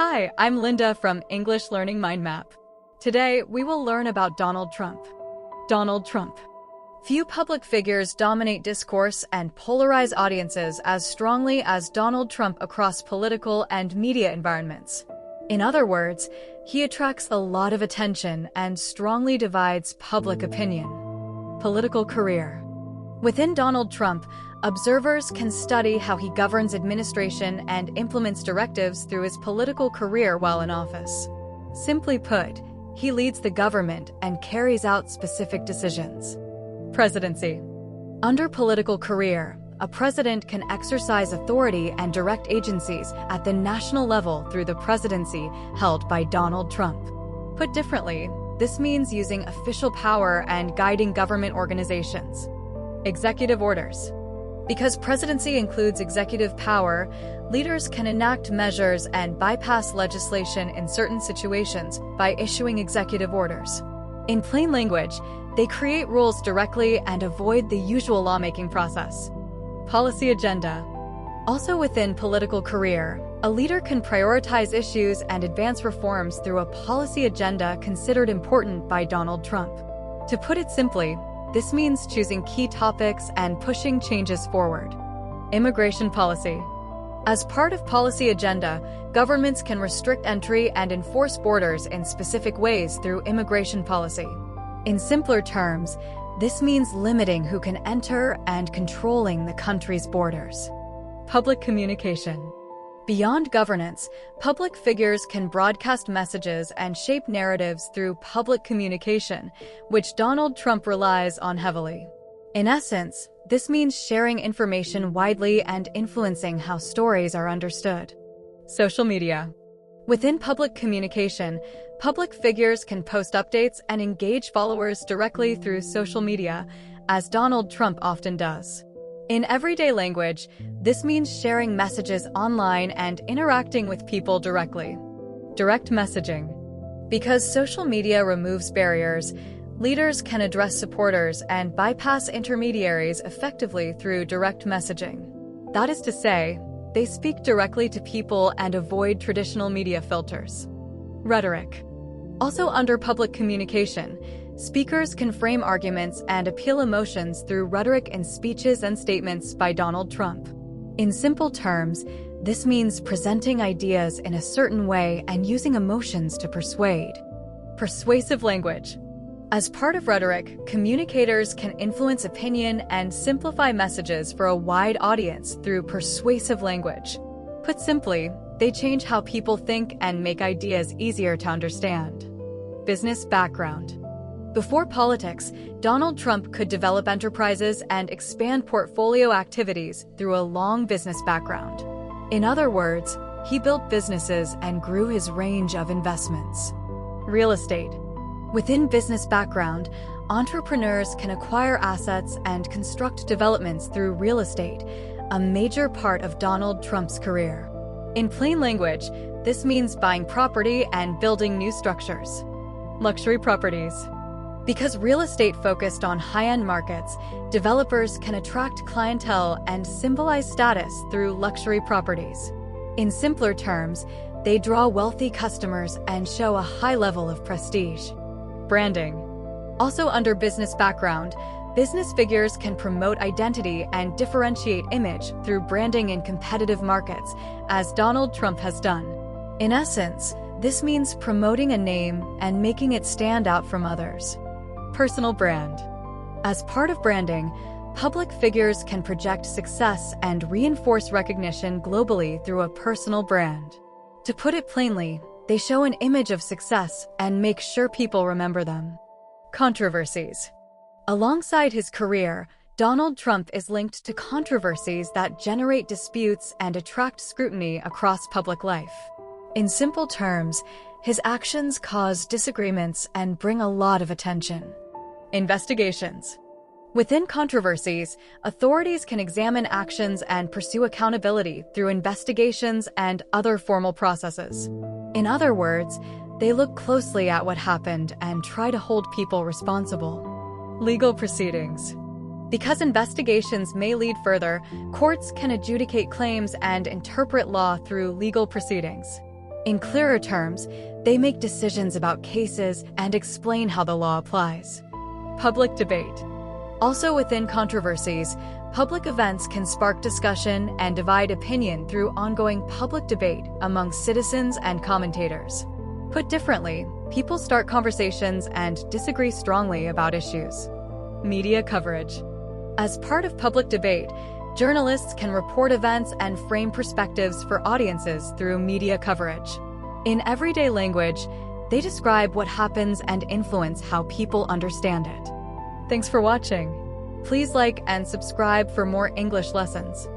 Hi, I'm Linda from English Learning Mindmap. Today, we will learn about Donald Trump. Donald Trump. Few public figures dominate discourse and polarize audiences as strongly as Donald Trump across political and media environments. In other words, he attracts a lot of attention and strongly divides public opinion. Political career. Within Donald Trump, observers can study how he governs administration and implements directives through his political career while in office. Simply put, he leads the government and carries out specific decisions. Presidency. Under political career, a president can exercise authority and direct agencies at the national level through the presidency held by Donald Trump. Put differently, this means using official power and guiding government organizations. Executive orders. Because presidency includes executive power, leaders can enact measures and bypass legislation in certain situations by issuing executive orders. In plain language, they create rules directly and avoid the usual lawmaking process. Policy agenda. Also within political career, a leader can prioritize issues and advance reforms through a policy agenda considered important by Donald Trump. To put it simply, this means choosing key topics and pushing changes forward. Immigration policy. As part of policy agenda, governments can restrict entry and enforce borders in specific ways through immigration policy. In simpler terms, this means limiting who can enter and controlling the country's borders. Public communication. Beyond governance, public figures can broadcast messages and shape narratives through public communication, which Donald Trump relies on heavily. In essence, this means sharing information widely and influencing how stories are understood. Social media. Within public communication, public figures can post updates and engage followers directly through social media, as Donald Trump often does. In everyday language, this means sharing messages online and interacting with people directly. Direct messaging. Because social media removes barriers, leaders can address supporters and bypass intermediaries effectively through direct messaging. That is to say, they speak directly to people and avoid traditional media filters. Rhetoric. Also under public communication, speakers can frame arguments and appeal emotions through rhetoric in speeches and statements by Donald Trump. In simple terms, this means presenting ideas in a certain way and using emotions to persuade. Persuasive language. As part of rhetoric, communicators can influence opinion and simplify messages for a wide audience through persuasive language. Put simply, they change how people think and make ideas easier to understand. Business background. Before politics, Donald Trump could develop enterprises and expand portfolio activities through a long business background. In other words, he built businesses and grew his range of investments. Real estate. Within business background, entrepreneurs can acquire assets and construct developments through real estate, a major part of Donald Trump's career. In plain language, this means buying property and building new structures. Luxury properties. Because real estate focused on high-end markets, developers can attract clientele and symbolize status through luxury properties. In simpler terms, they draw wealthy customers and show a high level of prestige. Branding. Also under business background, business figures can promote identity and differentiate image through branding in competitive markets, as Donald Trump has done. In essence, this means promoting a name and making it stand out from others. Personal brand. As part of branding, public figures can project success and reinforce recognition globally through a personal brand. To put it plainly, they show an image of success and make sure people remember them. Controversies. Alongside his career, Donald Trump is linked to controversies that generate disputes and attract scrutiny across public life. In simple terms, his actions cause disagreements and bring a lot of attention. Investigations. Within controversies, authorities can examine actions and pursue accountability through investigations and other formal processes. In other words, they look closely at what happened and try to hold people responsible. Legal proceedings. Because investigations may lead further, courts can adjudicate claims and interpret law through legal proceedings. In clearer terms, they make decisions about cases and explain how the law applies. Public debate. Also within controversies, public events can spark discussion and divide opinion through ongoing public debate among citizens and commentators. Put differently, people start conversations and disagree strongly about issues. Media coverage. As part of public debate, journalists can report events and frame perspectives for audiences through media coverage. In everyday language, they describe what happens and influence how people understand it. Thanks for watching. Please like and subscribe for more English lessons.